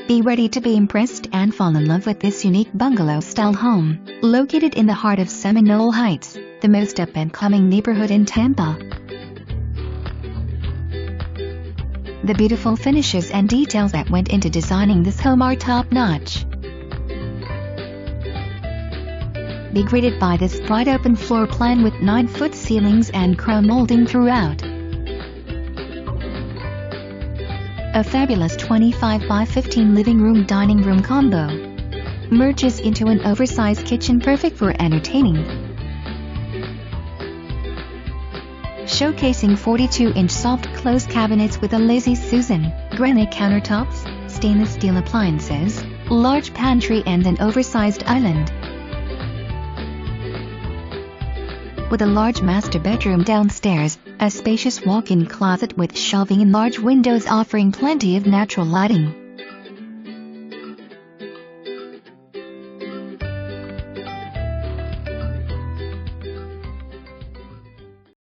Be ready to be impressed and fall in love with this unique bungalow-style home, located in the heart of Seminole Heights, the most up-and-coming neighborhood in Tampa. The beautiful finishes and details that went into designing this home are top-notch. Be greeted by this bright open floor plan with 9-foot ceilings and chrome molding throughout. A fabulous 25 by 15 living room dining room combo merges into an oversized kitchen perfect for entertaining. Showcasing 42-inch soft close cabinets with a Lazy Susan, granite countertops, stainless steel appliances, large pantry and an oversized island. With a large master bedroom downstairs, a spacious walk-in closet with shelving and large windows offering plenty of natural lighting.